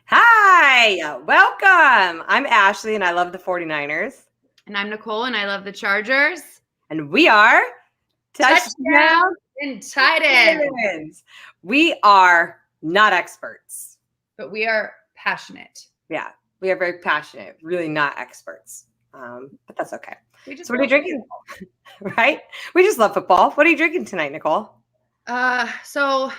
Hi, welcome. I'm Ashley and I love the 49ers. And I'm Nicole and I love the Chargers. And we are Touchdown Untitled. We are not experts. But we are passionate. Yeah, we are very passionate, really not experts. But that's okay. So what are you drinking? Right? We just love football. What are you drinking tonight, Nicole? So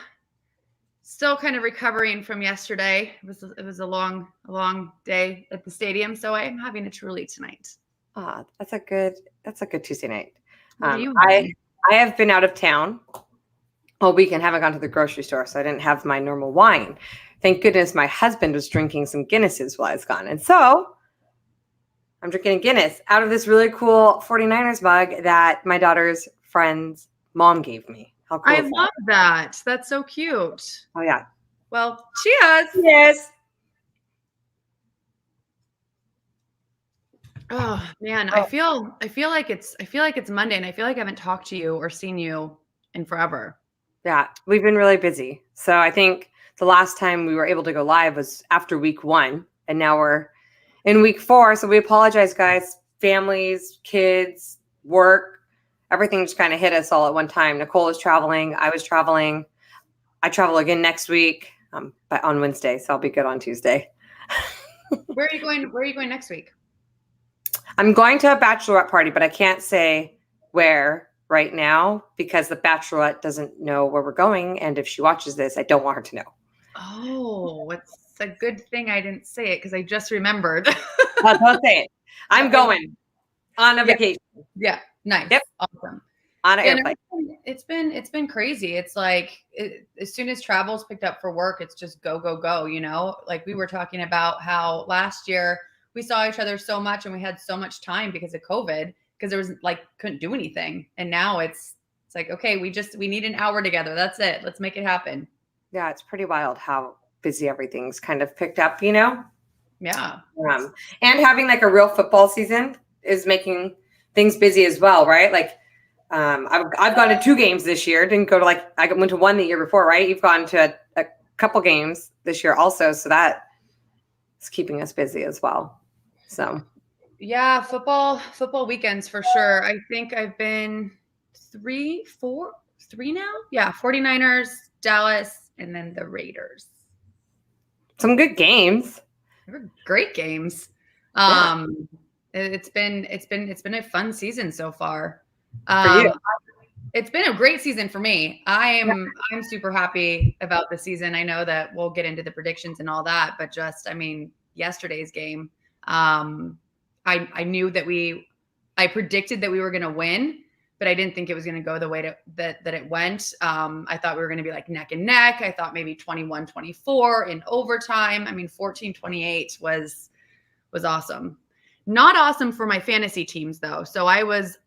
still kind of recovering from yesterday. It was a long day at the stadium, so I'm having a Truly tonight. That's a good Tuesday night. I have been out of town all week and haven't gone to the grocery store, so I didn't have my normal wine. Thank goodness my husband was drinking some Guinnesses while I was gone. And so I'm drinking a Guinness out of this really cool 49ers mug that my daughter's friend's mom gave me. How cool I love that. That's so cute. Oh, yeah. Well, cheers. Yes. Oh man, I feel like it's Monday and I feel like I haven't talked to you or seen you in forever. Yeah, we've been really busy. So I think the last time we were able to go live was after week 1, and now we're in week 4. So we apologize, guys. Families, kids, work, everything just kind of hit us all at one time. Nicole is traveling. I was traveling. I travel again next week, but on Wednesday, so I'll be good on Tuesday. Where are you going next week? I'm going to a bachelorette party, but I can't say where right now because the bachelorette doesn't know where we're going. And if she watches this, I don't want her to know. Oh, it's a good thing I didn't say it because I just remembered. Don't say it. I'm going on a vacation. Yeah, nice. Yep. Awesome. On an airplane. It's been crazy. It's like as soon as travel's picked up for work, it's just go, go, go, you know? Like we were talking about how last year we saw each other so much and we had so much time because of COVID, because there was couldn't do anything. And now it's like, okay, we need an hour together. That's it. Let's make it happen. Yeah, it's pretty wild how busy everything's kind of picked up, you know? Yeah. And having a real football season is making things busy as well, right? I've gone to 2 games this year. Didn't go to I went to 1 the year before, right? You've gone to a couple games this year also, so that is keeping us busy as well. So yeah, football weekends for sure. I think I've been 3 now. Yeah, 49ers, Dallas, and then the Raiders. Some good games. They were great games. Yeah. It's been a fun season so far. For you. It's been a great season for me. I'm super happy about the season. I know that we'll get into the predictions and all that, but yesterday's game, I knew that I predicted that we were going to win, but I didn't think it was going to go the way that it went. I thought we were going to be neck and neck. I thought maybe 21-24 in overtime. 14-28 was awesome. Not awesome for my fantasy teams though. So I was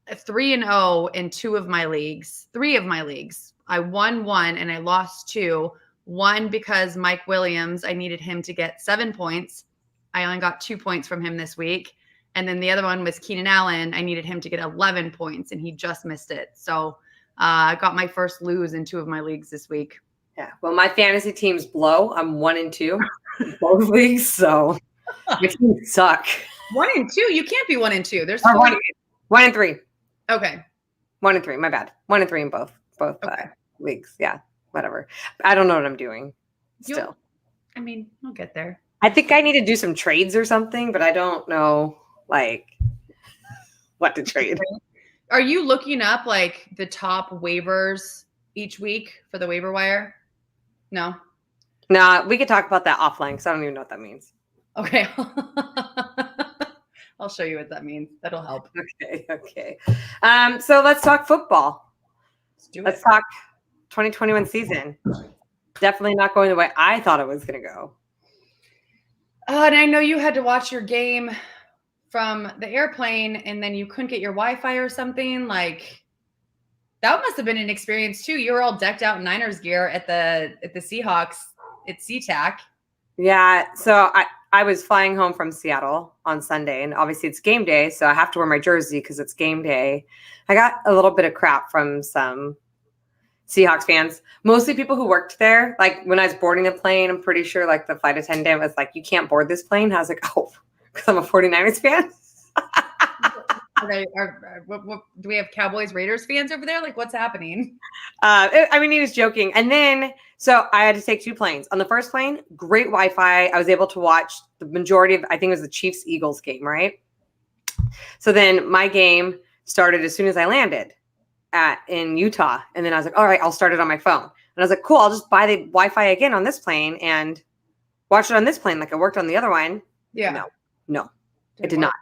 3-0 in 2 of my leagues, 3 of my leagues. I won 1 and I lost 2. 1 because Mike Williams, I needed him to get 7 points. I only got 2 points from him this week. And then the other one was Keenan Allen. I needed him to get 11 points and he just missed it. So I got my first lose in 2 of my leagues this week. Yeah. Well, my fantasy teams blow. I'm 1-2 in both leagues. So my teams suck. 1-2? You can't be 1-2. There's 1-3. Okay. 1-3. My bad. 1-3 in both okay. Leagues. Yeah. Whatever. I don't know what I'm doing still. We'll get there. I think I need to do some trades or something, but I don't know what to trade. Are you looking up the top waivers each week for the waiver wire? No. No, we could talk about that offline because I don't even know what that means. Okay. I'll show you what that means. That'll help. Okay. So let's talk football. Let's talk 2021 season. Definitely not going the way I thought it was going to go. And I know you had to watch your game from the airplane and then you couldn't get your Wi-Fi or something. That must have been an experience too. You were all decked out in Niners gear at the Seahawks at SeaTac. Yeah. So I was flying home from Seattle on Sunday, and obviously it's game day, so I have to wear my jersey because it's game day. I got a little bit of crap from some Seahawks fans, mostly people who worked there. Like when I was boarding the plane, I'm pretty sure like the flight attendant was like, you can't board this plane. I was like, oh, because I'm a 49ers fan. What, do we have Cowboys Raiders fans over there? Like what's happening? I mean, he was joking. And then, so I had to take 2 planes. On the first plane, great Wi-Fi. I was able to watch the majority of, I think it was the Chiefs-Eagles game, right? So then my game started as soon as I landed in Utah. And then I was like, all right, I'll start it on my phone. And I was like, cool, I'll just buy the Wi-Fi again on this plane and watch it on this plane like I worked on the other one. Yeah. No, it did not.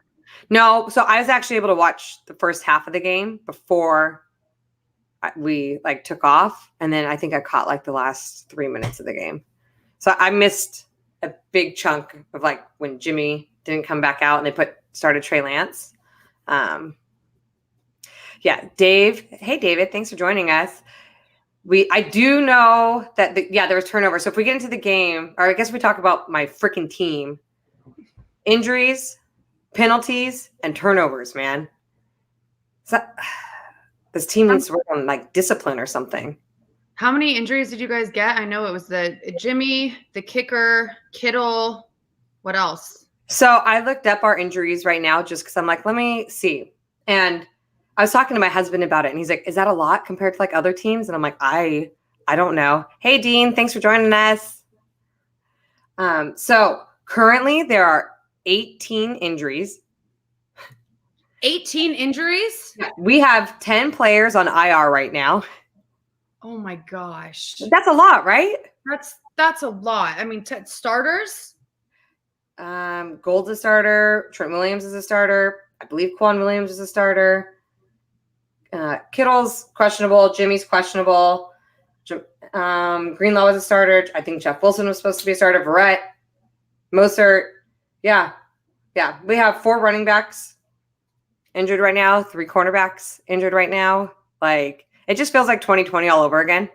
No, so I was actually able to watch the first half of the game before we like took off. And then I think I caught like the last 3 minutes of the game. So I missed a big chunk of like when Jimmy didn't come back out and they started Trey Lance. Yeah, Dave. Hey, David, thanks for joining us. I do know that, there was turnover. So if we get into the game, or I guess we talk about my freaking team, injuries, penalties, and turnovers, man. So, this team needs to work on like discipline or something. How many injuries did you guys get? I know it was the Jimmy, the kicker, Kittle. What else? So I looked up our injuries right now just because I'm like, let me see. And I was talking to my husband about it, and he's like, is that a lot compared to like other teams? And I'm like, I don't know. Hey, Dean, thanks for joining us. So currently there are 18 injuries. 18 injuries? We have 10 players on IR right now. Oh my gosh. That's a lot, right? That's a lot. I mean, starters? Gold's a starter. Trent Williams is a starter. I believe Quan Williams is a starter. Kittle's questionable. Jimmy's questionable. Greenlaw was a starter. I think Jeff Wilson was supposed to be a starter. Verrett, Mostert. Yeah. We have 4 running backs injured right now. 3 cornerbacks injured right now. Like, it just feels like 2020 all over again.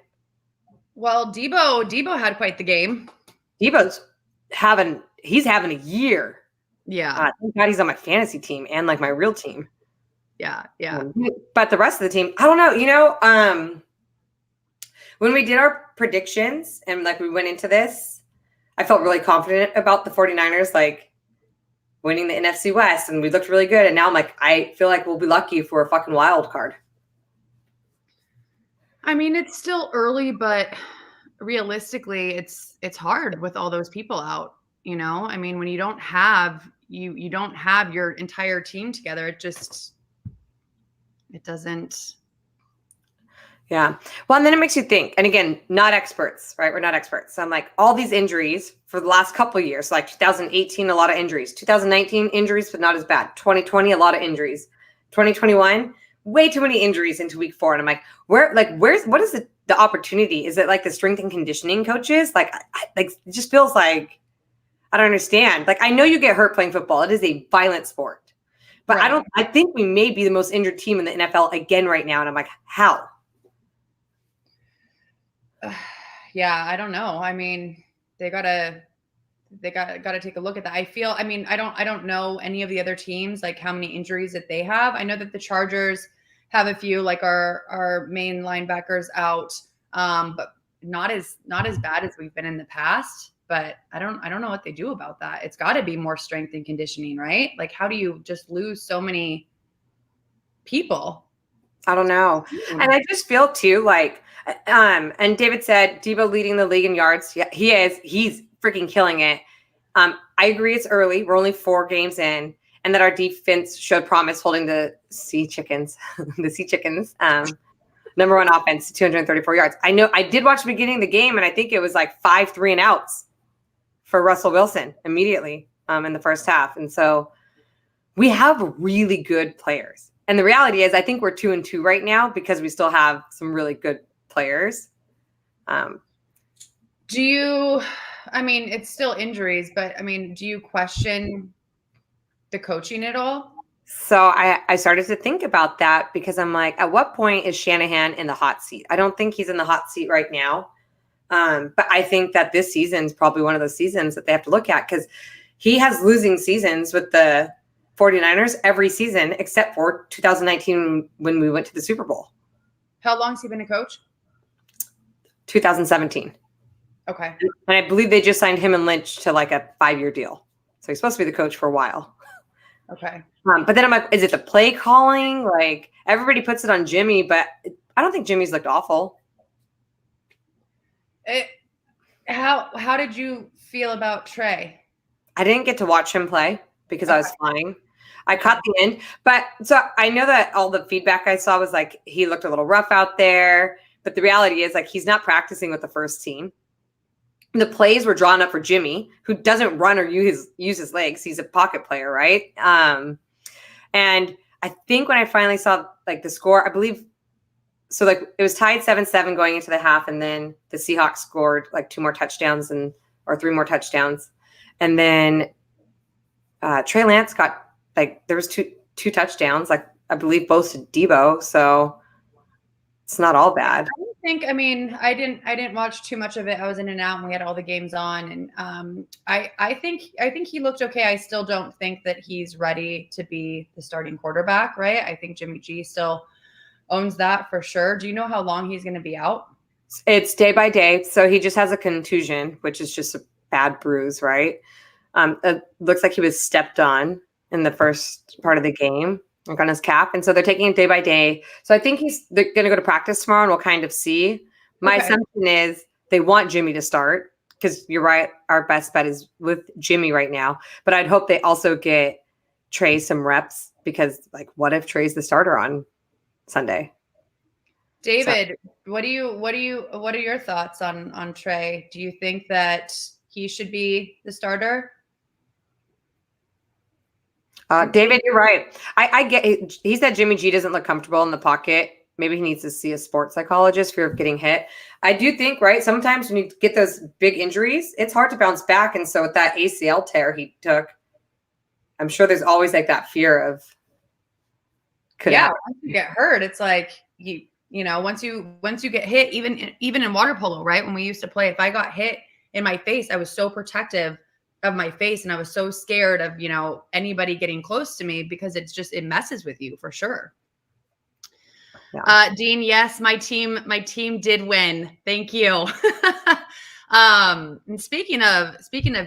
Well, Debo had quite the game. Debo's having a year. Yeah. Thank God he's on my fantasy team and like my real team. Yeah. But the rest of the team, I don't know. You know, when we did our predictions and like we went into this, I felt really confident about the 49ers, like winning the NFC West, and we looked really good. And now I'm like, I feel like we'll be lucky for a fucking wild card. I mean, it's still early, but realistically, it's hard with all those people out. You know, I mean, when you don't have you don't have your entire team together, it doesn't. Yeah. Well, and then it makes you think. And again, not experts, right? We're not experts. So I'm like, all these injuries for the last couple of years, like 2018, a lot of injuries. 2019, injuries, but not as bad. 2020, a lot of injuries. 2021, way too many injuries into week 4. And I'm like, what is the opportunity? Is it like the strength and conditioning coaches? Like, it just feels like, I don't understand. Like, I know you get hurt playing football. It is a violent sport. But right. I think we may be the most injured team in the NFL again right now. And I'm like, how? Yeah, I don't know. I mean, they gotta take a look at that. I don't know any of the other teams, like how many injuries that they have. I know that the Chargers have a few, like our main linebackers out, but not as bad as we've been in the past. But I don't know what they do about that. It's got to be more strength and conditioning, right? Like, how do you just lose so many people? I don't know. And I just feel too like, and David said Debo leading the league in yards. Yeah, he is. He's freaking killing it. I agree. It's early. We're only 4 games in, and that our defense showed promise holding the Sea Chickens, number 1 offense, 234 yards. I know I did watch the beginning of the game, and I think it was like 5 3-and-outs for Russell Wilson immediately in the first half. And so we have really good players. And the reality is I think we're 2-2 right now because we still have some really good players. I mean, it's still injuries, but I mean, do you question the coaching at all? So I started to think about that because I'm like, at what point is Shanahan in the hot seat? I don't think he's in the hot seat right now. But I think that this season is probably one of those seasons that they have to look at because he has losing seasons with the 49ers every season except for 2019 when we went to the Super Bowl. How long has he been a coach? 2017. Okay. And I believe they just signed him and Lynch to like a 5-year deal. So he's supposed to be the coach for a while. Okay. But then I'm like, is it the play calling? Like everybody puts it on Jimmy, but I don't think Jimmy's looked awful. How did you feel about Trey? I didn't get to watch him play because I was flying. I caught the end, but so I know that all the feedback I saw was like he looked a little rough out there. But the reality is like he's not practicing with the first team. The plays were drawn up for Jimmy, who doesn't run or use his legs. He's a pocket player, right? And I think when I finally saw like the score, I believe so like it was tied 7-7 going into the half, and then the Seahawks scored like 2 more touchdowns or 3 more touchdowns. And then Trey Lance got like there was two touchdowns, like I believe both to Debo. So it's not all bad. I mean, I didn't watch too much of it. I was in and out, and we had all the games on. And I think he looked okay. I still don't think that he's ready to be the starting quarterback, right? I think Jimmy G still owns that for sure. Do you know how long he's going to be out? It's day by day. So he just has a contusion, which is just a bad bruise, right? It looks like he was stepped on in the first part of the game, like on his calf. And so they're taking it day by day. So I think they're going to go to practice tomorrow, and we'll kind of see. My assumption is they want Jimmy to start because you're right. Our best bet is with Jimmy right now. But I'd hope they also get Trey some reps because, like, what if Trey's the starter on Sunday? David, what are your thoughts on Trey? Do you think that he should be the starter? David, you're right. I get it. He said Jimmy G doesn't look comfortable in the pocket. Maybe he needs to see a sports psychologist, fear of getting hit. I do think, right, sometimes when you get those big injuries, it's hard to bounce back. And so with that ACL tear he took, I'm sure there's always like that fear of once you get hurt, it's like you know, once you get hit, even in water polo, right? When we used to play, if I got hit in my face, I was so protective of my face, and I was so scared of, you know, anybody getting close to me because it messes with you for sure. Yeah. Dean, yes, my team did win. Thank you. And speaking of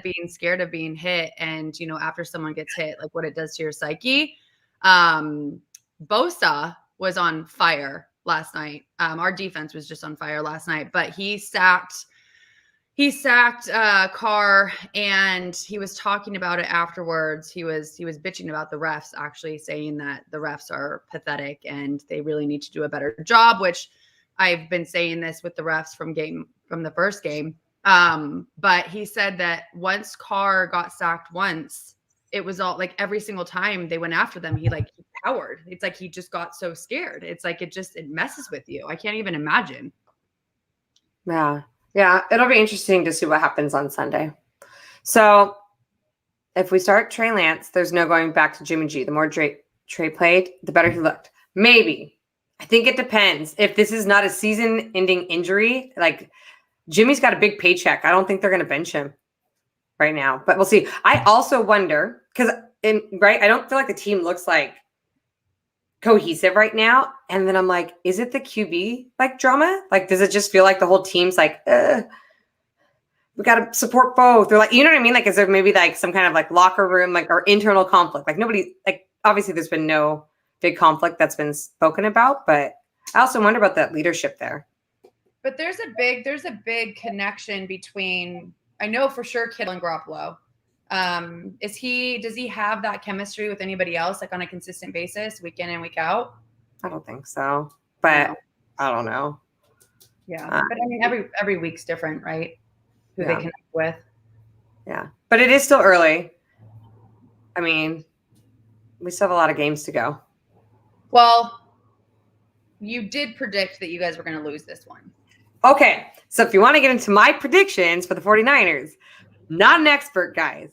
being scared of being hit, and you know, after someone gets hit, like what it does to your psyche. Bosa was on fire last night. Our defense was just on fire last night, but he sacked Carr, and he was talking about it afterwards. He was bitching about the refs, actually saying that the refs are pathetic and they really need to do a better job, which I've been saying this with the refs from the first game. But he said that once Carr got sacked once, it was all like every single time they went after them, he cowered. It's like he just got so scared. It's like it messes with you. I can't even imagine. Yeah, it'll be interesting to see what happens on Sunday. So if we start Trey Lance, there's no going back to Jimmy G. The more Trey played, the better he looked. Maybe. I think it depends. If this is not a season-ending injury, like Jimmy's got a big paycheck. I don't think they're going to bench him right now, but we'll see. I also wonder because, I don't feel like the team looks like cohesive right now. And then I'm like, is it the QB like drama? Like, does it just feel like the whole team's like, we got to support both? Or like, you know what I mean? Like, is there maybe like some kind of like locker room, like, or internal conflict? Like nobody, like, obviously there's been no big conflict that's been spoken about, but I also wonder about that leadership there. But there's a big connection between, I know for sure, Kittle and Garoppolo. Does he have that chemistry with anybody else, like on a consistent basis, week in and week out? I don't think so, but no. I don't know. Yeah. But I mean, every week's different, right? Who they connect with. Yeah. But it is still early. I mean, we still have a lot of games to go. Well, you did predict that you guys were going to lose this one. Okay. So if you want to get into my predictions for the 49ers, not an expert, guys.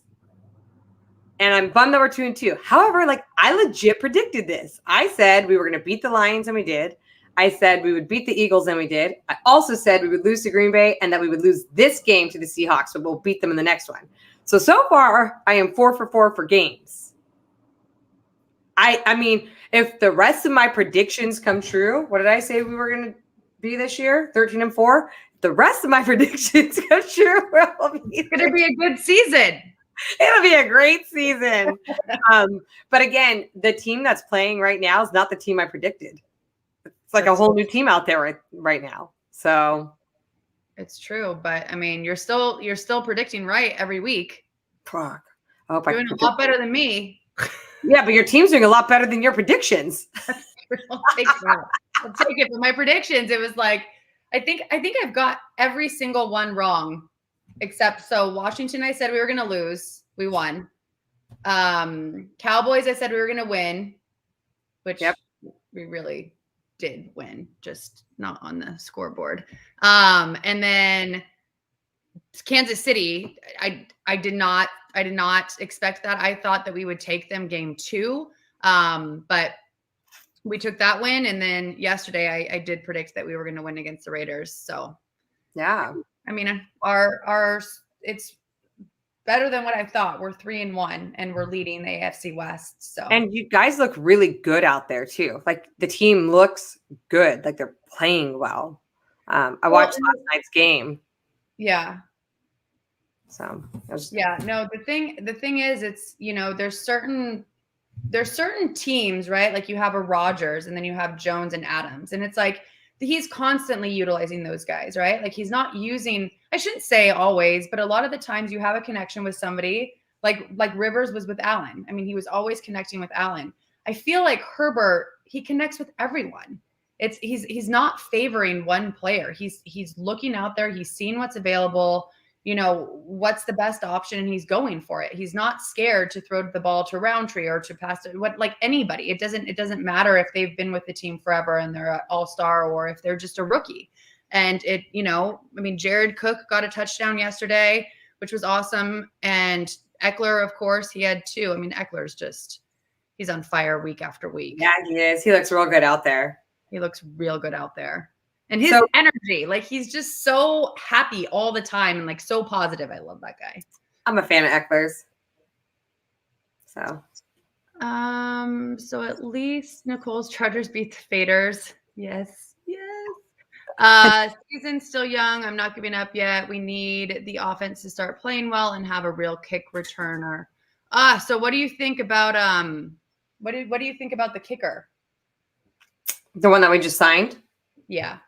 And I'm bummed that we're 2-2. However, like I legit predicted this. I said we were going to beat the Lions, and we did. I said we would beat the Eagles, and we did. I also said we would lose to Green Bay and that we would lose this game to the Seahawks, but we'll beat them in the next one. So far, I am 4 for 4 for games. I mean, if the rest of my predictions come true, what did I say we were going to be this year, 13-4. The rest of my predictions go true. It's going to be a good season. It'll be a great season. But again, the team that's playing right now is not the team I predicted. It's like a whole new team out there right now. So it's true, but I mean, you're still predicting right every week. Fuck. I hope doing a lot better than me. Yeah, but your team's doing a lot better than your predictions. I'll take that. I'll take it. But my predictions, it was like, I think I've got every single one wrong, except so Washington, I said we were going to lose. We won. Cowboys, I said we were going to win, which we really did win, just not on the scoreboard. And then Kansas City, I did not expect that. I thought that we would take them game 2. But we took that win. And then yesterday I did predict that we were going to win against the Raiders. So yeah, I mean, our it's better than what I thought. We're 3-1 and we're leading the AFC West. So, and you guys look really good out there too. Like the team looks good. Like they're playing well. I watched last night's game. Yeah. So no, the thing is, it's, there's certain teams, right? Like you have a Rodgers and then you have Jones and Adams, and it's like he's constantly utilizing those guys, right? Like he's not using, I shouldn't say always, but a lot of the times you have a connection with somebody like Rivers was with Allen. I mean, he was always connecting with Allen. I feel like Herbert, he connects with everyone. He's not favoring one player. He's looking out there. He's seeing what's available. What's the best option, and he's going for it. He's not scared to throw the ball to Roundtree or to pass it, like anybody. It doesn't matter if they've been with the team forever and they're an all-star or if they're just a rookie. And Jared Cook got a touchdown yesterday, which was awesome. And Eckler, of course, he had 2. I mean, Eckler's he's on fire week after week. Yeah, he is. He looks real good out there. He looks real good out there. And his energy, like he's just so happy all the time and like so positive. I love that guy. I'm a fan of Eckler's. So at least Nicole's Chargers beat the Faders. Yes. Season's still young. I'm not giving up yet. We need the offense to start playing well and have a real kick returner. So what do you think about what do you think about the kicker? The one that we just signed? Yeah.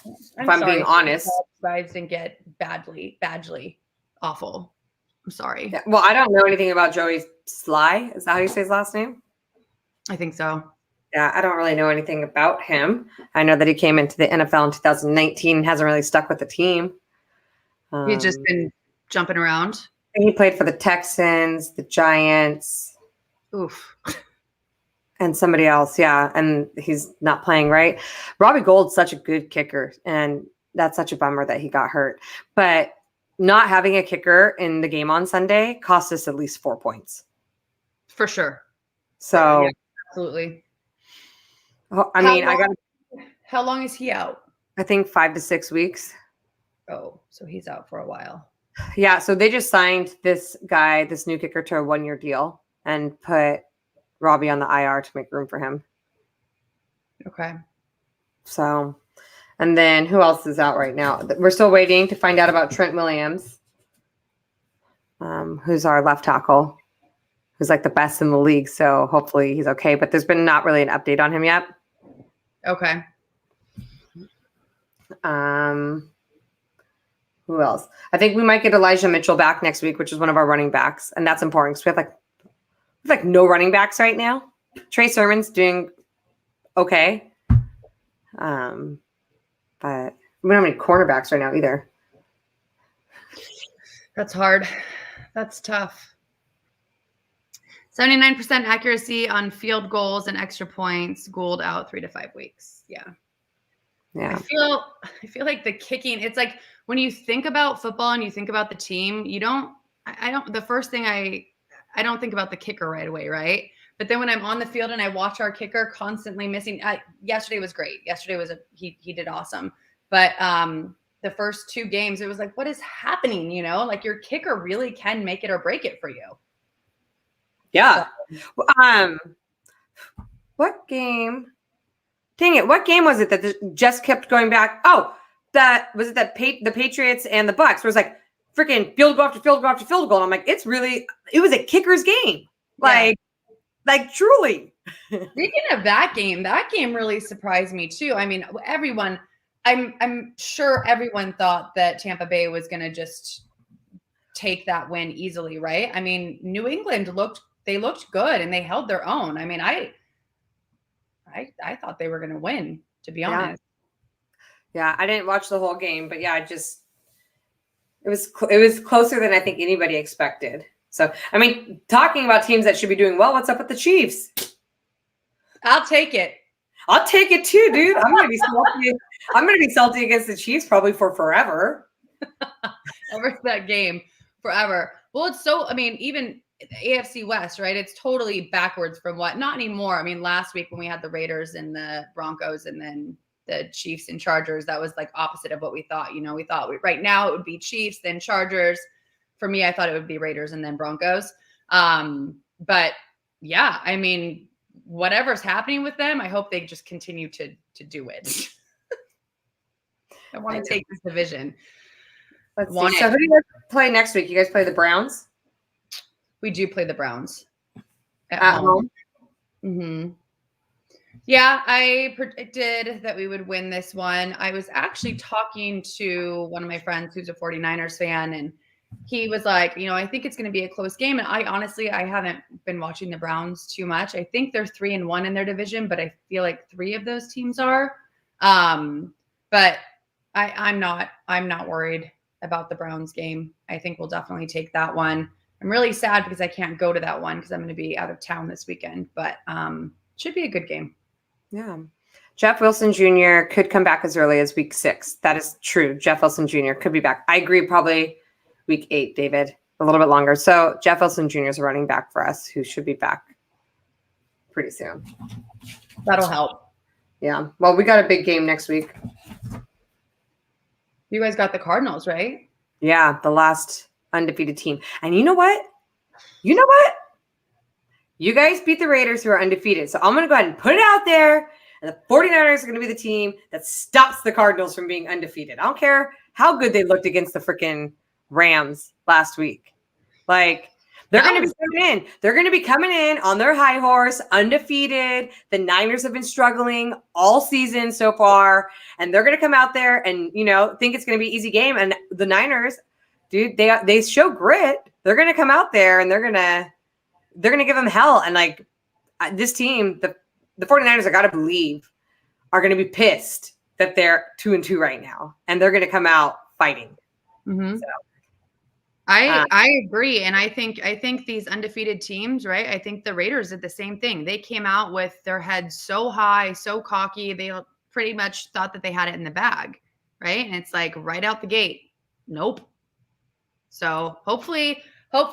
If I'm being honest, vibes didn't get badly awful. I'm sorry. Yeah, well, I don't know anything about Joey Sly. Is that how you say his last name? I think so. Yeah, I don't really know anything about him. I know that he came into the NFL in 2019 and hasn't really stuck with the team. He's just been jumping around. He played for the Texans, the Giants. Oof. And somebody else, yeah, and he's not playing right. Robbie Gold's such a good kicker, and that's such a bummer that he got hurt. But not having a kicker in the game on Sunday cost us at least 4 points. For sure. So, yeah, absolutely. How long is he out? I think 5 to 6 weeks. Oh, so he's out for a while. Yeah, so they just signed this guy, this new kicker, to a 1-year deal and put Robbie on the IR to make room for him. Okay. So, and then who else is out right now? We're still waiting to find out about Trent Williams, who's our left tackle, who's like the best in the league. So hopefully he's okay. But there's been not really an update on him yet. Okay. Who else? I think we might get Elijah Mitchell back next week, which is one of our running backs, and that's important because we have like no running backs right now. Trey Sermon's doing okay. But we don't have any cornerbacks right now either. That's hard. That's tough. 79% accuracy on field goals and extra points. Gould out 3 to 5 weeks. Yeah. Yeah. I feel like the kicking, it's like when you think about football and you think about the team, the first thing I don't think about the kicker right away, right? But then when I'm on the field and I watch our kicker constantly missing, yesterday was great. Yesterday he did awesome. But the first 2 games, it was like, what is happening? Like your kicker really can make it or break it for you. Yeah. What game Dang it! What game was it that just kept going back? Oh, the Patriots and the Bucks. Where it was like freaking field goal after field goal after field goal. And I'm like, it was a kicker's game. Like truly. Speaking of that game really surprised me too. I mean, I'm sure everyone thought that Tampa Bay was going to just take that win easily, right? I mean, New England looked good and they held their own. I mean, I thought they were going to win, to be honest. Yeah, I didn't watch the whole game, but yeah, it was closer than I think anybody expected. So, I mean, talking about teams that should be doing well, what's up with the Chiefs? I'll take it. I'll take it too, dude. I'm gonna be salty. I'm gonna be salty against the Chiefs probably for forever. Ever that game forever. Well, it's so. I mean, even AFC West, right? It's totally backwards from what. Not anymore. I mean, last week when we had the Raiders and the Broncos, and then the Chiefs and Chargers, that was like opposite of what we thought. You know, we thought right now it would be Chiefs, then Chargers. For me, I thought it would be Raiders and then Broncos. But yeah, I mean, whatever's happening with them, I hope they just continue to do it. I want to take this division. Let's see. So who do you guys play next week? You guys play the Browns? We do play the Browns at home. Mm-hmm. Yeah, I predicted that we would win this one. I was actually talking to one of my friends who's a 49ers fan, and he was like, you know, I think it's going to be a close game. And I haven't been watching the Browns too much. I think they're 3-1 in their division, but I feel like 3 of those teams are. But I'm not worried about the Browns game. I think we'll definitely take that one. I'm really sad because I can't go to that one because I'm going to be out of town this weekend, but should be a good game. Yeah. Jeff Wilson Jr. could come back as early as week 6. That is true. Jeff Wilson Jr. could be back. I agree. Probably week 8, David, a little bit longer. So Jeff Wilson Jr. is a running back for us who should be back pretty soon. That'll help. Yeah. Well, we got a big game next week. You guys got the Cardinals, right? Yeah, the last undefeated team. And you know what? You guys beat the Raiders who are undefeated. So I'm going to go ahead and put it out there. And the 49ers are going to be the team that stops the Cardinals from being undefeated. I don't care how good they looked against the freaking Rams last week. Like, they're going to be coming in. They're going to be coming in on their high horse, undefeated. The Niners have been struggling all season so far. And they're going to come out there and, you know, think it's going to be an easy game. And the Niners, dude, they show grit. They're going to come out there and they're going to give them hell. And, like, this team, the 49ers, I got to believe, are going to be pissed that they're 2-2 right now. And they're going to come out fighting. Mm-hmm. So. I agree. And I think these undefeated teams, right? I think the Raiders did the same thing. They came out with their heads so high, so cocky. They pretty much thought that they had it in the bag, right? And it's like right out the gate. Nope. So hopefully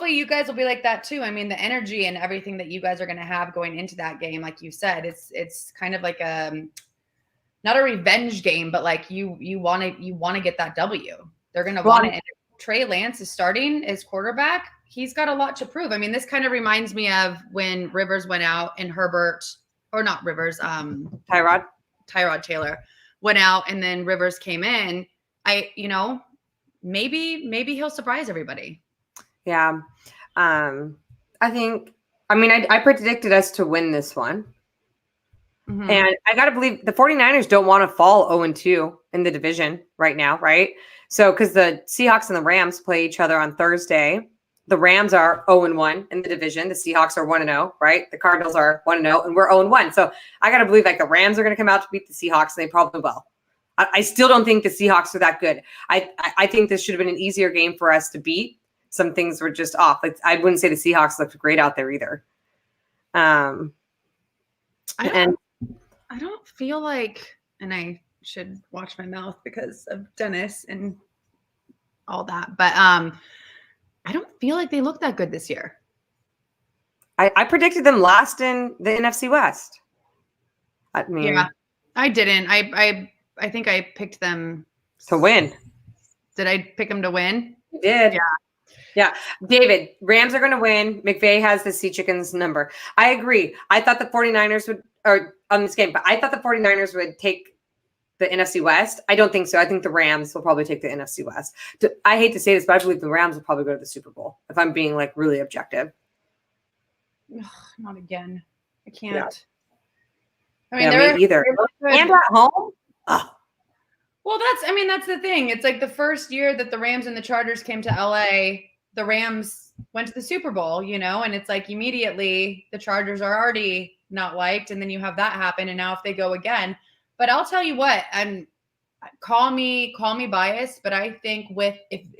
you guys will be like that too. I mean, the energy and everything that you guys are going to have going into that game, like you said, it's kind of like not a revenge game, but like you want to get that W. They're going to want it. Trey Lance is starting as quarterback. He's got a lot to prove. I mean, this kind of reminds me of when Rivers went out and Tyrod Taylor went out and then Rivers came in. Maybe he'll surprise everybody. Yeah. I predicted us to win this one. Mm-hmm. And I got to believe the 49ers don't want to fall 0-2 in the division right now, right? So, because the Seahawks and the Rams play each other on Thursday. The Rams are 0-1 in the division. The Seahawks are 1-0, right? The Cardinals are 1-0, and we're 0-1. So, I got to believe, like, the Rams are going to come out to beat the Seahawks, and they probably will. I still don't think the Seahawks are that good. I think this should have been an easier game for us to beat. Some things were just off. Like, I wouldn't say the Seahawks looked great out there either. I don't feel like, and I should watch my mouth because of Dennis and all that, but I don't feel like they look that good this year. I predicted them last in the NFC West. I mean, yeah, I didn't. I think I picked them to win. Did I pick them to win? You did. Yeah. Yeah. David, Rams are going to win. McVay has the Sea Chickens number. I agree. I thought the 49ers would, or on this game, but I thought the 49ers would take the NFC West. I don't think so. I think the Rams will probably take the NFC West. I hate to say this, but I believe the Rams will probably go to the Super Bowl if I'm being like really objective. Ugh, not again. I can't. Yeah. I mean, me either. And at home? Ugh. Well, that's the thing. It's like the first year that the Rams and the Chargers came to LA, the Rams went to the Super Bowl, and it's like immediately the Chargers are already not liked. And then you have that happen. And now if they go again, but I'll tell you what, call me biased, but I think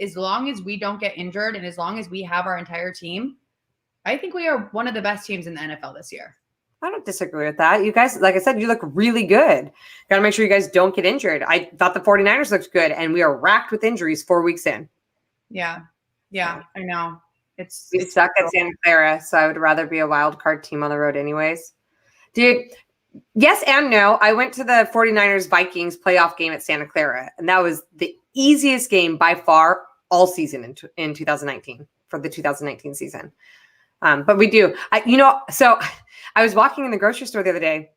as long as we don't get injured and as long as we have our entire team, I think we are one of the best teams in the NFL this year. I don't disagree with that. You guys, like I said, you look really good. Got to make sure you guys don't get injured. I thought the 49ers looked good, and we are racked with injuries 4 weeks in. Yeah, I know. We suck at Santa Clara, so I would rather be a wild card team on the road anyways. Dude, yes and no. I went to the 49ers-Vikings playoff game at Santa Clara, and that was the easiest game by far all season in 2019 for the 2019 season. But we do. So I was walking in the grocery store the other day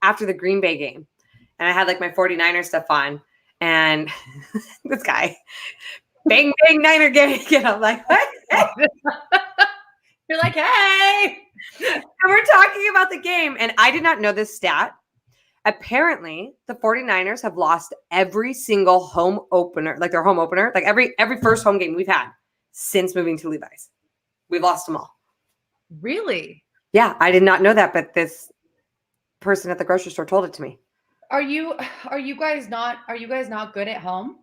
after the Green Bay game, and I had like my 49er stuff on, and this guy, bang, bang, Niner gang. And I'm like, what? You're like, hey. And we're talking about the game, and I did not know this stat. Apparently, the 49ers have lost every single home opener, like their home opener, like every first home game we've had since moving to Levi's. We've lost them all. Really? Yeah, I did not know that, but this person at the grocery store told it to me. Are you guys not good at home?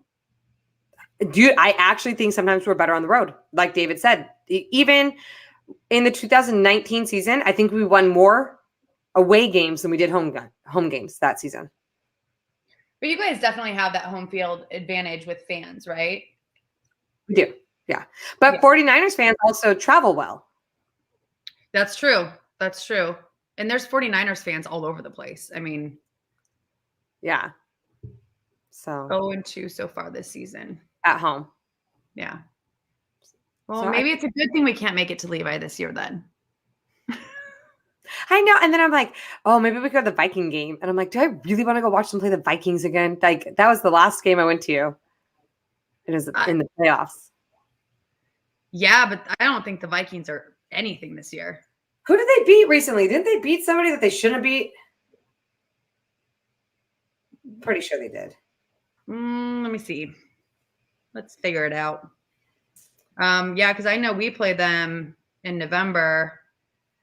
Dude, I actually think sometimes we're better on the road. Like David said, even in the 2019 season, I think we won more away games than we did home games that season. But you guys definitely have that home field advantage with fans, right? We do. Yeah. But 49ers fans also travel well. That's true. And there's 49ers fans all over the place. I mean, yeah. So 0-2 so far this season. At home. Yeah. Well, so maybe it's a good thing we can't make it to Levi this year then. I know. And then I'm like, oh, maybe we go to the Viking game. And I'm like, do I really want to go watch them play the Vikings again? Like, that was the last game I went to. It is in the playoffs. Yeah, but I don't think the Vikings are anything this year. Who did they beat recently? Didn't they beat somebody that they shouldn't beat? Pretty sure they did. Let me see. Let's figure it out. Yeah, because I know we play them in November.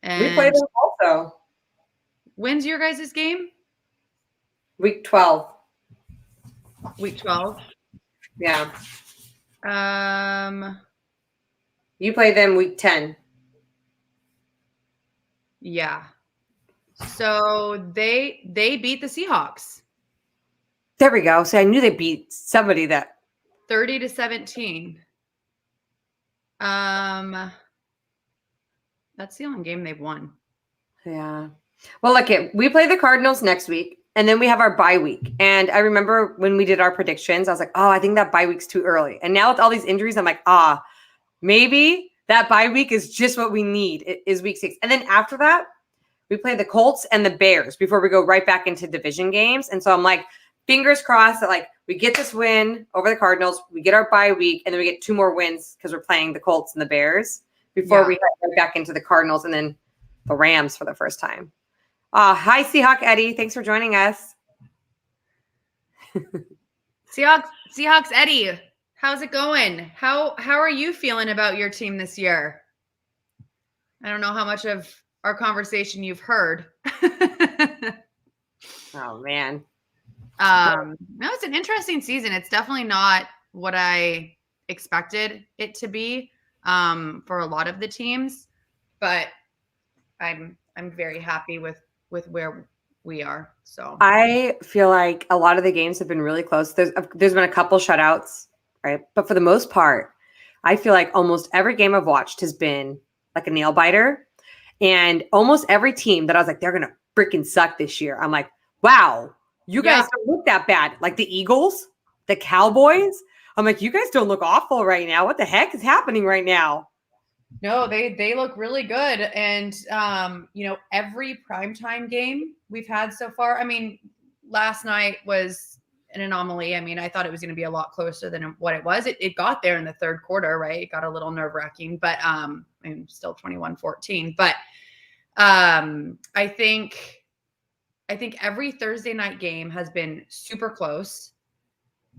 And we play them also. When's your guys' game? Week 12. Week 12? Yeah. You play them week 10. Yeah. So they beat the Seahawks. There we go. So I knew they beat somebody that 30-17. That's the only game they've won. Yeah. Well, look, we play the Cardinals next week, and then we have our bye week. And I remember when we did our predictions, I was like, oh, I think that bye week's too early. And now with all these injuries, I'm like, maybe that bye week is just what we need. It is week 6. And then after that, we play the Colts and the Bears before we go right back into division games. And so I'm like, fingers crossed that like we get this win over the Cardinals, we get our bye week, and then we get 2 more wins because we're playing the Colts and the Bears before we head right back into the Cardinals and then the Rams for the first time. Hi, Seahawk Eddie. Thanks for joining us. Seahawks Eddie, how's it going? How are you feeling about your team this year? I don't know how much of our conversation you've heard. Oh, man. No, it's an interesting season. It's definitely not what I expected it to be for a lot of the teams, but I'm very happy with where we are. So I feel like a lot of the games have been really close. There's been a couple shutouts, right? But for the most part, I feel like almost every game I've watched has been like a nail biter. And almost every team that I was like, they're going to freaking suck this year. I'm like, wow, you guys don't look that bad. Like the Eagles, the Cowboys, I'm like, you guys don't look awful right now. What the heck is happening right now? No, they look really good. And, every primetime game we've had so far, I mean, last night was an anomaly. I mean, I thought it was going to be a lot closer than what it was. It got there in the third quarter, right? It got a little nerve wracking, but and still 21-14. But I think every Thursday night game has been super close.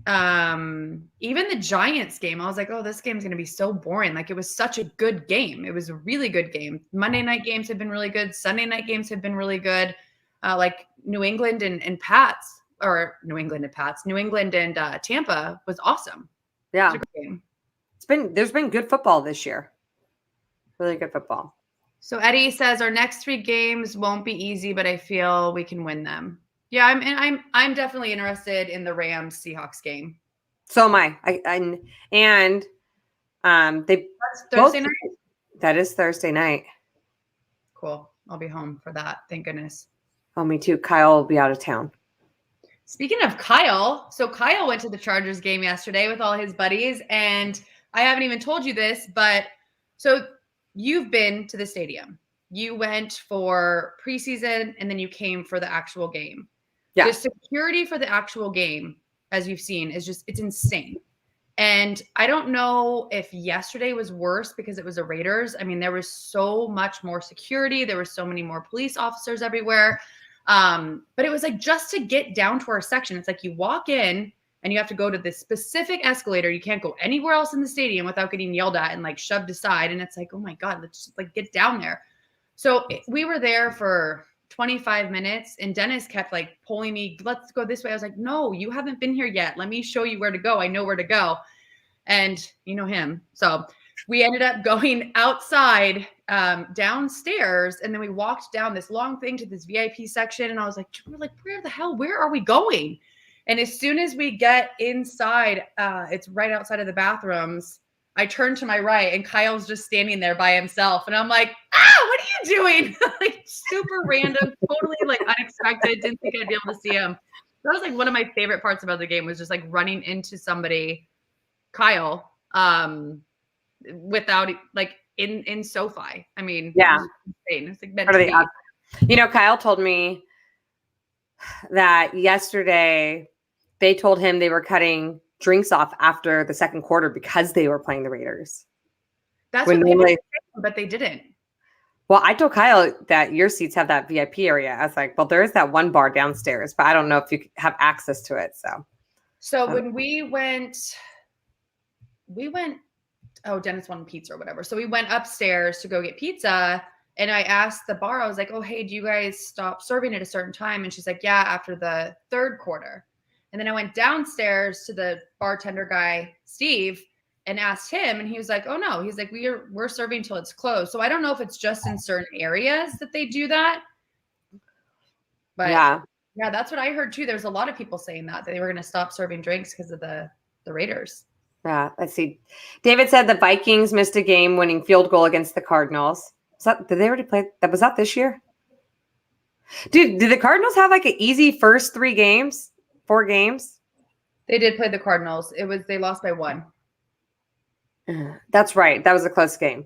Even the Giants game, I was like, oh, this game's going to be so boring. Like, it was such a good game. It was a really good game. Monday night games have been really good. Sunday night games have been really good. Like New England and Tampa was awesome. Yeah. It was a good game. There's been good football this year. Really good football. So Eddie says our next 3 games won't be easy, but I feel we can win them. Yeah, I'm definitely interested in the Rams Seahawks game. So am I. That's Thursday night. That is Thursday night. Cool. I'll be home for that. Thank goodness. Oh, me too. Kyle will be out of town. Speaking of Kyle, so Kyle went to the Chargers game yesterday with all his buddies, and I haven't even told you this, but so you've been to the stadium. You went for preseason, and then you came for the actual game. Yeah. The security for the actual game, as you've seen, it's insane. And I don't know if yesterday was worse because it was the Raiders. I mean, there was so much more security. There were so many more police officers everywhere. But it was like just to get down to our section. It's like you walk in and you have to go to this specific escalator. You can't go anywhere else in the stadium without getting yelled at and like shoved aside. And it's like, oh my God, let's just like get down there. So we were there for 25 minutes and Dennis kept like pulling me, let's go this way. I was like, no, you haven't been here yet. Let me show you where to go. I know where to go. And you know him. So we ended up going outside, downstairs. And then we walked down this long thing to this VIP section. And I was like, where are we going? And as soon as we get inside, it's right outside of the bathrooms. I turned to my right and Kyle's just standing there by himself. And I'm like, what are you doing? Like super random, totally like unexpected. Didn't think I'd be able to see him. That was like one of my favorite parts about the game was just like running into somebody, Kyle, without like in SoFi. I mean, yeah, it was insane. It's like Kyle told me that yesterday they told him they were cutting drinks off after the second quarter because they were playing the Raiders. That's what they did, but they didn't. Well, I told Kyle that your seats have that VIP area. I was like, well, there is that one bar downstairs, but I don't know if you have access to it. So when we went, oh, Dennis wanted pizza or whatever. So we went upstairs to go get pizza. And I asked the bar, I was like, oh, hey, do you guys stop serving at a certain time? And she's like, yeah, after the third quarter. And then I went downstairs to the bartender guy, Steve, and asked him. And he was like, oh, no. He's like, we're serving till it's closed. So I don't know if it's just in certain areas that they do that. But yeah, that's what I heard too. There's a lot of people saying that they were going to stop serving drinks because of the Raiders. Yeah, let's see. David said the Vikings missed a game-winning field goal against the Cardinals. Did they already play? Was that this year? Dude, did the Cardinals have like an easy first 4 games? They did play the Cardinals. They lost by 1. That's right. That was a close game.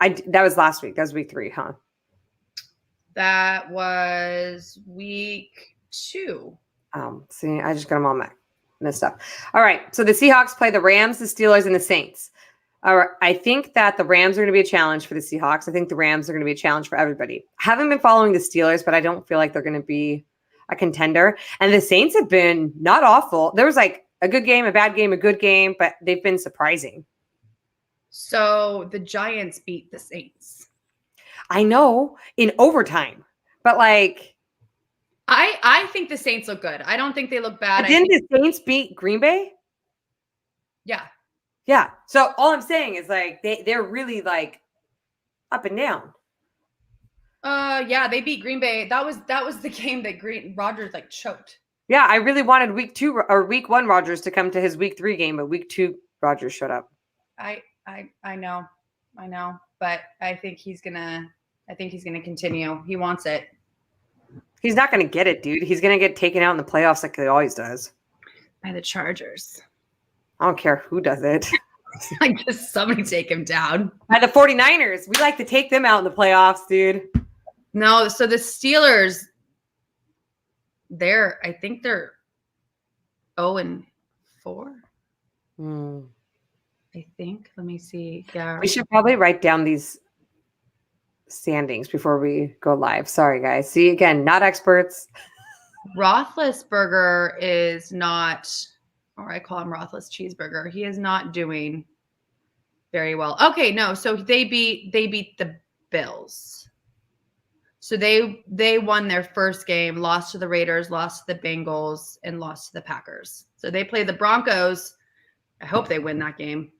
That was last week. That was week 3, huh? That was week 2. See, I just got them all messed up. All right. So the Seahawks play the Rams, the Steelers, and the Saints. All right. I think that the Rams are going to be a challenge for the Seahawks. I think the Rams are going to be a challenge for everybody. I haven't been following the Steelers, but I don't feel like they're going to be a contender. And the Saints have been not awful. There was like a good game, a bad game, a good game, but they've been surprising. So the Giants beat the Saints. I know, in overtime, but like I think the Saints look good. I don't think they look bad. Didn't the Saints beat Green Bay? Yeah. Yeah. So all I'm saying is like they're really like up and down. Yeah, they beat Green Bay. That was the game that Rodgers like choked. Yeah, I really wanted week 1 Rodgers to come to his week 3 game, but week 2 Rodgers showed up. I know, but I think he's gonna continue. He wants it. He's not gonna get it, dude. He's gonna get taken out in the playoffs like he always does. By the Chargers. I don't care who does it. Like, just somebody take him down. By the 49ers. We like to take them out in the playoffs, dude. No, so the Steelers, I think they're 0-4. I think. Let me see. Yeah. We should probably write down these standings before we go live. Sorry, guys. See, again, not experts. Roethlisberger is not, or I call him Rothless Cheeseburger. He is not doing very well. Okay, no. So they beat the Bills. So they won their first game, lost to the Raiders, lost to the Bengals, and lost to the Packers. So they play the Broncos. I hope they win that game.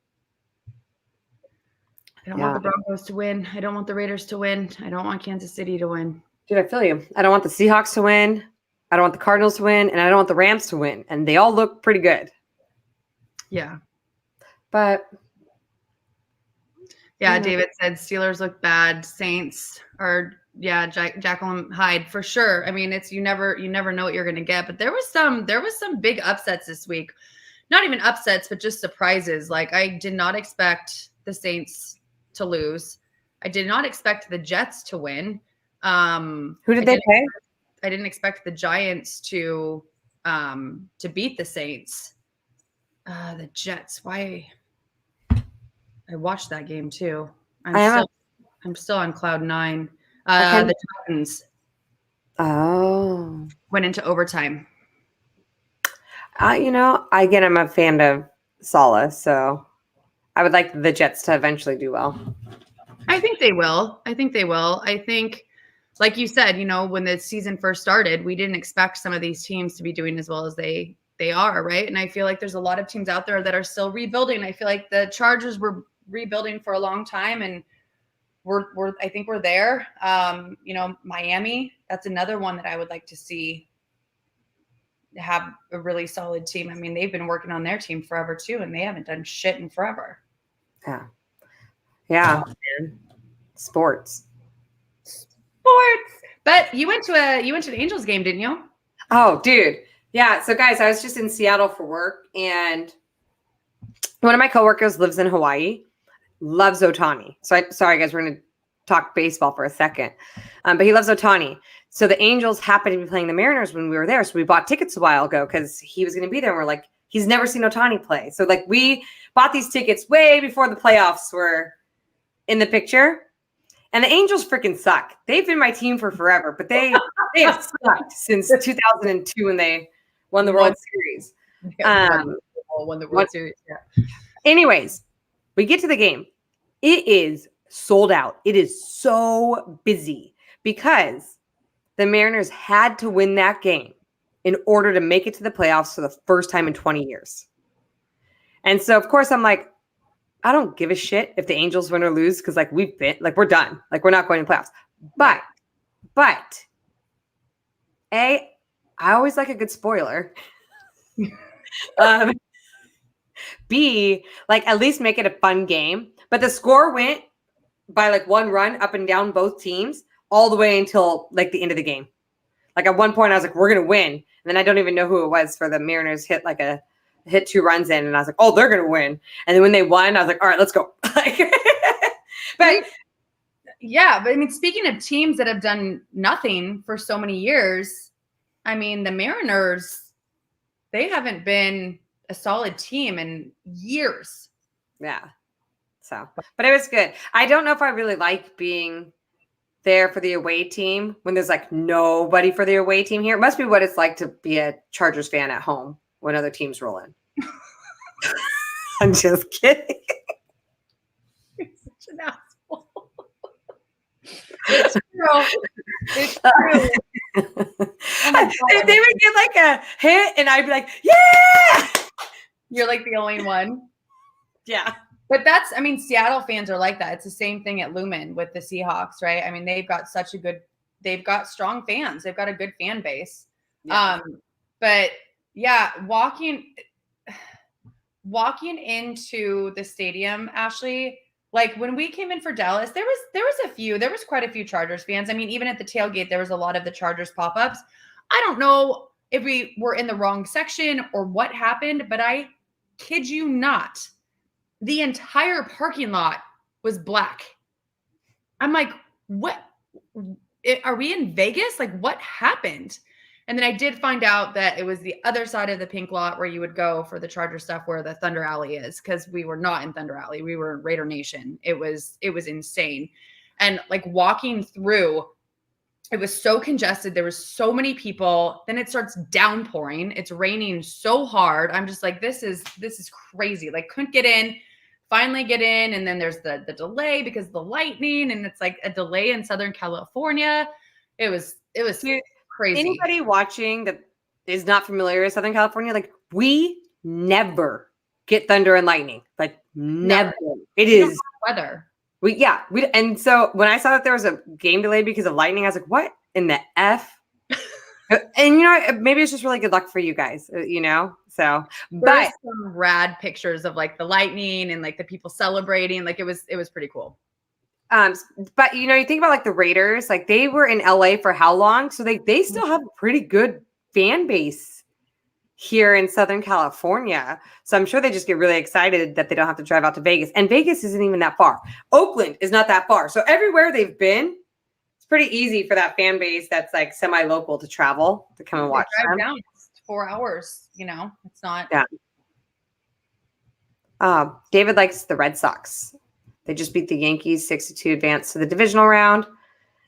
I don't want the Broncos to win. I don't want the Raiders to win. I don't want Kansas City to win. Dude, I feel you. I don't want the Seahawks to win. I don't want the Cardinals to win. And I don't want the Rams to win. And they all look pretty good. Yeah. But. Yeah, David said Steelers look bad. Saints are, Jacqueline Hyde for sure. I mean, it's you never know what you're going to get. But there was some big upsets this week. Not even upsets, but just surprises. Like, I did not expect the Saints to lose. I did not expect the Jets to win. Who did they play? I didn't expect the Giants to beat the Saints. The Jets. Why? I watched that game too. I'm still on cloud 9. The Titans. Oh. Went into overtime. I'm a fan of Saleh, so I would like the Jets to eventually do well. I think they will. I think, like you said, when the season first started, we didn't expect some of these teams to be doing as well as they are, right? And I feel like there's a lot of teams out there that are still rebuilding. I feel like the Chargers were rebuilding for a long time, and I think we're there. Miami, that's another one that I would like to see have a really solid team. I mean, they've been working on their team forever too, and they haven't done shit in forever. Yeah. Sports. But you went to an Angels game, didn't you? Oh, dude. Yeah. So guys, I was just in Seattle for work, and one of my coworkers lives in Hawaii, loves Ohtani. So sorry guys, we're going to talk baseball for a second. But he loves Ohtani. So the Angels happened to be playing the Mariners when we were there. So we bought tickets a while ago because he was going to be there. And we're like, he's never seen Ohtani play. So like we bought these tickets way before the playoffs were in the picture. And the Angels freaking suck. They've been my team for forever, but they have sucked since 2002 when they won the World Series. Won the World Series. Yeah. Anyways, we get to the game. It is sold out. It is so busy because the Mariners had to win that game in order to make it to the playoffs for the first time in 20 years. And so, of course, I'm like, I don't give a shit if the Angels win or lose because, like, we're done. Like, we're not going to playoffs. But, I always like a good spoiler. B, like, at least make it a fun game. But the score went by, like, one run up and down both teams all the way until, like, the end of the game. Like, at one point, I was like, we're going to win. And then I don't even know who it was for the Mariners hit 2 runs in. And I was like, oh, they're going to win. And then when they won, I was like, all right, let's go. But yeah, but I mean, speaking of teams that have done nothing for so many years, I mean, the Mariners, they haven't been a solid team in years. Yeah. So, but it was good. I don't know if I really like being there for the away team when there's like nobody for the away team here. It must be what it's like to be a Chargers fan at home when other teams roll in. I'm just kidding. You're such an asshole. It's true. It's true. If they would get like a hit and I'd be like, yeah. You're like the only one. Yeah. But Seattle fans are like that. It's the same thing at Lumen with the Seahawks, right? I mean, they've got strong fans. They've got a good fan base. Yeah. But yeah, walking into the stadium, Ashley, like when we came in for Dallas, there was quite a few Chargers fans. I mean, even at the tailgate, there was a lot of the Chargers pop-ups. I don't know if we were in the wrong section or what happened, but I kid you not, the entire parking lot was black. I'm like, what? Are we in Vegas? Like, what happened? And then I did find out that it was the other side of the pink lot where you would go for the Charger stuff, where the Thunder Alley is, because we were not in Thunder Alley. We were in Raider Nation. It was insane. And like walking through, it was so congested. There was so many people. Then it starts downpouring. It's raining so hard. I'm just like, this is crazy. Like, couldn't get in, finally get in. And then there's the delay because of the lightning. And it's like a delay in Southern California. It was crazy. Anybody watching that is not familiar with Southern California, like, we never get thunder and lightning. Like, never. It is weather. And so when I saw that there was a game delay because of lightning, I was like, what in the F? And, maybe it's just really good luck for you guys, so. There's some rad pictures of like the lightning and like the people celebrating. Like, it was pretty cool. But you think about like the Raiders, like they were in LA for how long? So they still have a pretty good fan base here in Southern California. So I'm sure they just get really excited that they don't have to drive out to Vegas. And Vegas isn't even that far. Oakland is not that far. So everywhere they've been, it's pretty easy for that fan base that's like semi-local to travel to come and watch them. Down 4 hours, it's not. Yeah. David likes the Red Sox. They just beat the Yankees 6-2, advanced to the divisional round,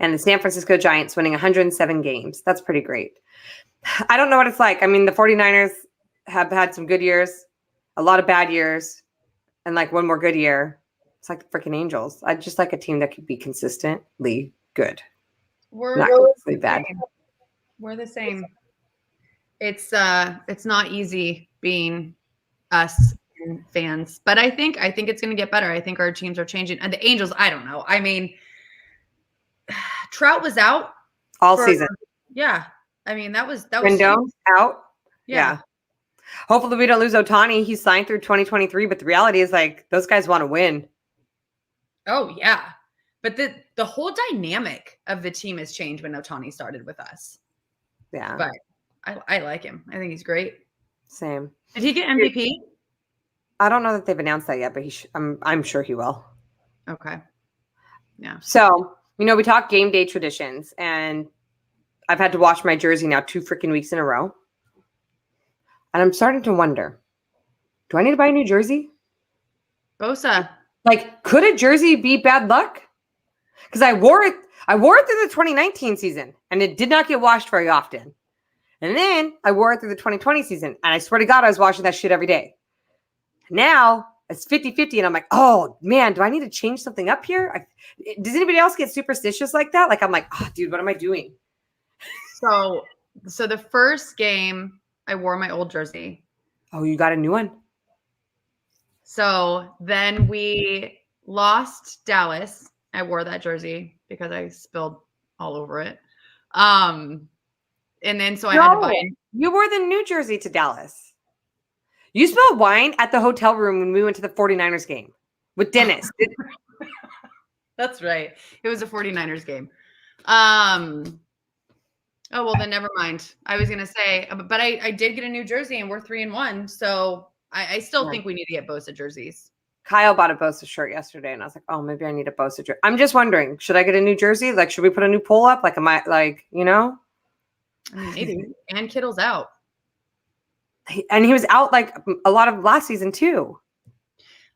and the San Francisco Giants winning 107 games. That's pretty great. I don't know what it's like. I mean, the 49ers have had some good years, a lot of bad years, and like one more good year. It's like the freaking Angels. I just like a team that could be consistently good. We're not consistently bad. We're the same. It's not easy being us fans, but I think it's going to get better. I think our teams are changing. And the Angels, I don't know. I mean, Trout was out all season. Yeah. I mean, that was Rendon out. Yeah. Hopefully we don't lose Ohtani. He's signed through 2023, but the reality is like those guys want to win. Oh yeah. But the whole dynamic of the team has changed when Ohtani started with us. Yeah. But I like him. I think he's great. Same. Did he get MVP? I don't know that they've announced that yet, but I'm sure he will. Okay. Yeah. So, we talk game day traditions, and I've had to wash my jersey now 2 freaking weeks in a row. And I'm starting to wonder, do I need to buy a new jersey? Bosa. Like, could a jersey be bad luck? Because I wore it through the 2019 season, and it did not get washed very often. And then I wore it through the 2020 season, and I swear to God, I was washing that shit every day. Now it's 50-50, and I'm like, oh man, do I need to change something up here? Does anybody else get superstitious like that? Like, I'm like, oh, dude, what am I doing? So the first game, I wore my old jersey. Oh, you got a new one? So then we lost Dallas. I wore that jersey because I spilled all over it. And then so I had to buy it. You wore the New Jersey to Dallas. You spilled wine at the hotel room when we went to the 49ers game with Dennis. That's right. It was a 49ers game. Oh, well, then never mind. I was going to say, but I did get a new jersey and we're 3-1. So I still think we need to get Bosa jerseys. Kyle bought a Bosa shirt yesterday and I was like, oh, maybe I need a Bosa jersey. I'm just wondering, should I get a new jersey? Like, should we put a new poll up? Like, am I like, I mean, maybe. And Kittle's out. And he was out like a lot of last season too.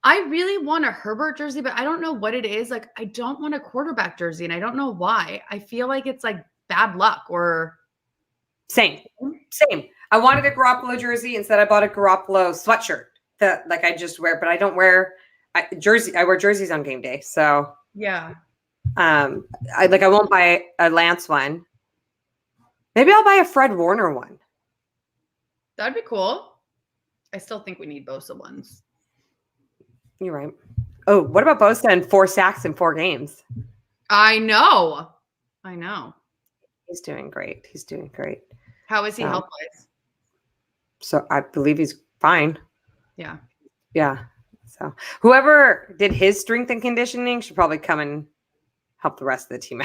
I really want a Herbert jersey, but I don't know what it is. Like, I don't want a quarterback jersey and I don't know why. I feel like it's like bad luck or. Same. I wanted a Garoppolo jersey. Instead, I bought a Garoppolo sweatshirt that like I just wear, but I don't wear I wear jerseys on game day. So yeah. I won't buy a Lance one. Maybe I'll buy a Fred Warner one. That'd be cool. I still think we need Bosa ones. You're right. Oh, what about Bosa and 4 sacks in 4 games? I know. He's doing great. How is he health-wise? So I believe he's fine. Yeah. So whoever did his strength and conditioning should probably come and help the rest of the team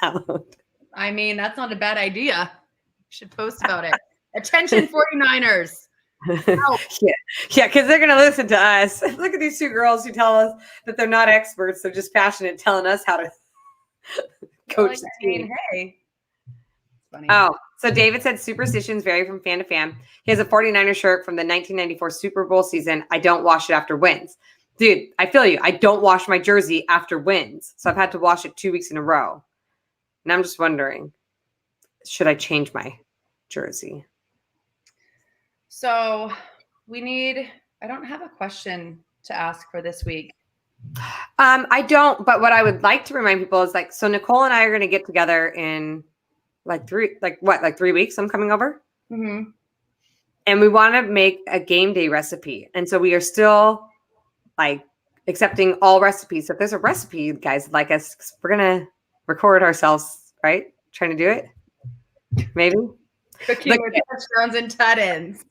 out. I mean, that's not a bad idea. You should post about it. Attention 49ers. Yeah, because they're going to listen to us. Look at these two girls who tell us that they're not experts. They're just passionate telling us how to coach the team. Hey. It's funny. Oh, so David said superstitions vary from fan to fan. He has a 49er shirt from the 1994 Super Bowl season. I don't wash it after wins. Dude, I feel you. I don't wash my jersey after wins. So I've had to wash it 2 weeks in a row. And I'm just wondering, should I change my jersey? So I don't have a question to ask for this week. I don't, but what I would like to remind people is so Nicole and I are going to get together in 3 weeks. I'm coming over. Mm-hmm. And we want to make a game day recipe. And so we are still accepting all recipes. So if there's a recipe you guys like us, we're going to record ourselves, right? Trying to do it. Maybe. Cooking with touchdowns and tight ends.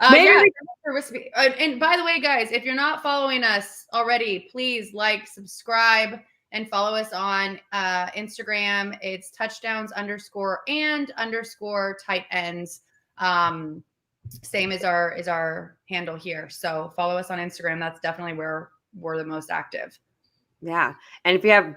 Maybe recipe. And by the way, guys, if you're not following us already, please subscribe, and follow us on Instagram. It's touchdowns_and_tight ends. Same as our handle here. So follow us on Instagram. That's definitely where we're the most active. Yeah. And if you have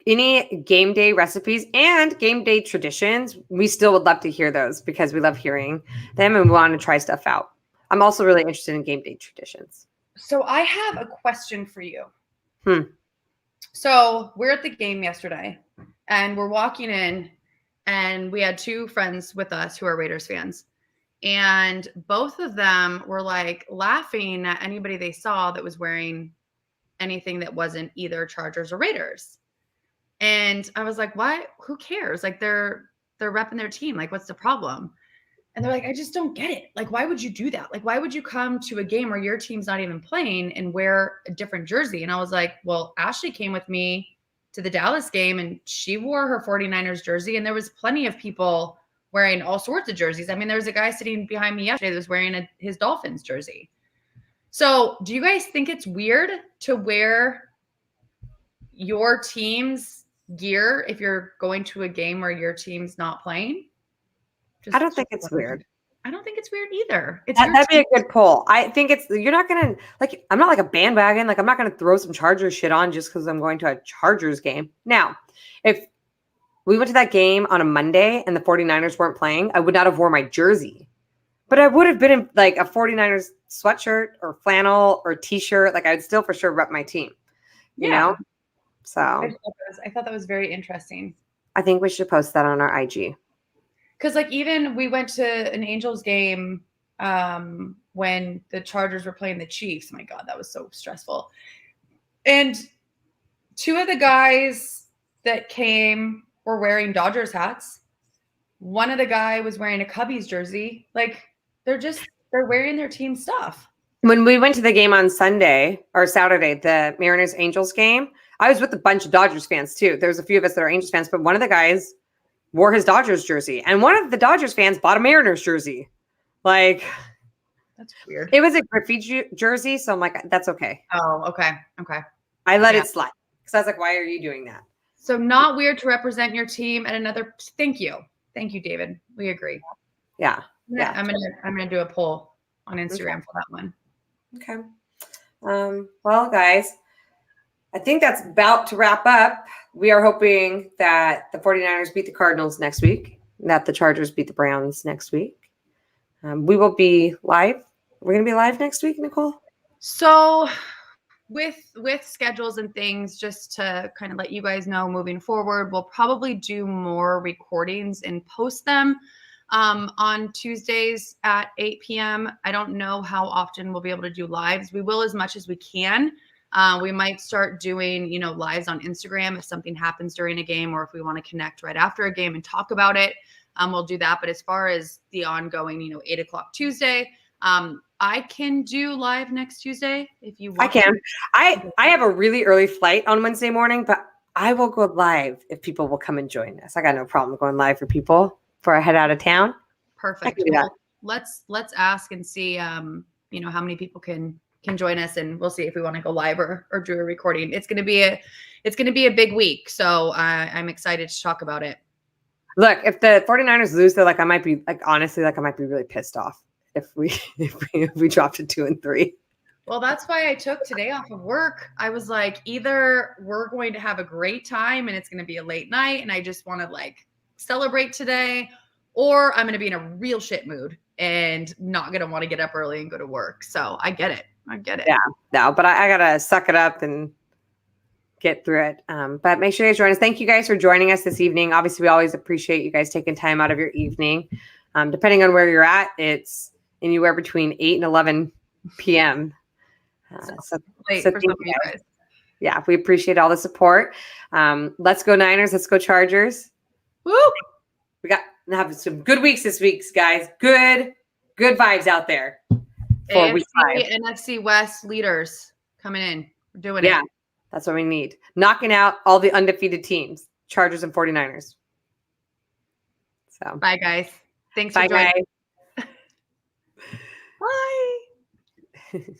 any game day recipes and game day traditions, we still would love to hear those because we love hearing them and we want to try stuff out. I'm also really interested in game day traditions. So I have a question for you. So we're at the game yesterday and we're walking in and we had two friends with us who are Raiders fans. And both of them were laughing at anybody they saw that was wearing anything that wasn't either Chargers or Raiders. And I was like, what? Who cares? They're repping their team. What's the problem? And they're like, I just don't get it. Why would you do that? Why would you come to a game where your team's not even playing and wear a different jersey? And I was like, well, Ashley came with me to the Dallas game and she wore her 49ers jersey. And there was plenty of people wearing all sorts of jerseys. I mean, there was a guy sitting behind me yesterday that was wearing his Dolphins jersey. So do you guys think it's weird to wear your team's gear if you're going to a game where your team's not playing? I don't think it's weird. I don't think it's weird either. That'd be a good poll. I think you're not going to I'm not a bandwagon. I'm not going to throw some Chargers shit on just because I'm going to a Chargers game. Now, if we went to that game on a Monday and the 49ers weren't playing, I would not have worn my jersey. But I would have been in a 49ers sweatshirt or flannel or t-shirt. I would still for sure rep my team. You know? So I thought that was very interesting. I think we should post that on our IG. Because even we went to an Angels game when the Chargers were playing the Chiefs. My God, that was so stressful. And two of the guys that came were wearing Dodgers hats. One of the guy was wearing a Cubbies jersey. They're wearing their team stuff. When we went to the game on Sunday or Saturday, the Mariners-Angels game, I was with a bunch of Dodgers fans too. There's a few of us that are Angels fans, but one of the guys wore his Dodgers jersey. And one of the Dodgers fans bought a Mariners jersey. That's weird. It was a Griffey jersey, so I'm like, that's okay. Oh, okay. I let it slide. Because I was like, why are you doing that? So not weird to represent your team at another. Thank you, David. We agree. Yeah. I'm gonna do a poll on Instagram for that one. Okay. Well, guys, I think that's about to wrap up. We are hoping that the 49ers beat the Cardinals next week, that the Chargers beat the Browns next week. We will be live. We're going to be live next week, Nicole? So with schedules and things, just to kind of let you guys know moving forward, we'll probably do more recordings and post them on Tuesdays at 8 p.m. I don't know how often we'll be able to do lives. We will as much as we can. We might start doing, lives on Instagram if something happens during a game or if we want to connect right after a game and talk about it. We'll do that. But as far as the ongoing, 8 o'clock Tuesday, I can do live next Tuesday if you want. I can. I have a really early flight on Wednesday morning, but I will go live if people will come and join us. I got no problem going live for people before I head out of town. Perfect. Well, let's ask and see, how many people can join us, and we'll see if we want to go live or do a recording. It's going to be a big week. So I'm excited to talk about it. Look, if the 49ers lose, they're like, I might be like, honestly, like I might be really pissed off if we dropped to 2-3. Well, that's why I took today off of work. I was like, either we're going to have a great time and it's going to be a late night and I just want to like celebrate today, or I'm going to be in a real shit mood and not going to want to get up early and go to work. So I get it. Yeah, no, but I got to suck it up and get through it. But make sure you guys join us. Thank you guys for joining us this evening. Obviously, we always appreciate you guys taking time out of your evening. Depending on where you're at, it's anywhere between 8 and 11 p.m. So late for some of you guys. Yeah, we appreciate all the support. Let's go Niners. Let's go Chargers. Woo! We got to have some good weeks this week, guys. Good vibes out there. For week 5. NFC West leaders coming in. We're doing it. Yeah, that's what we need. Knocking out all the undefeated teams, Chargers and 49ers. So bye, guys. Thanks for joining. Guys. Bye.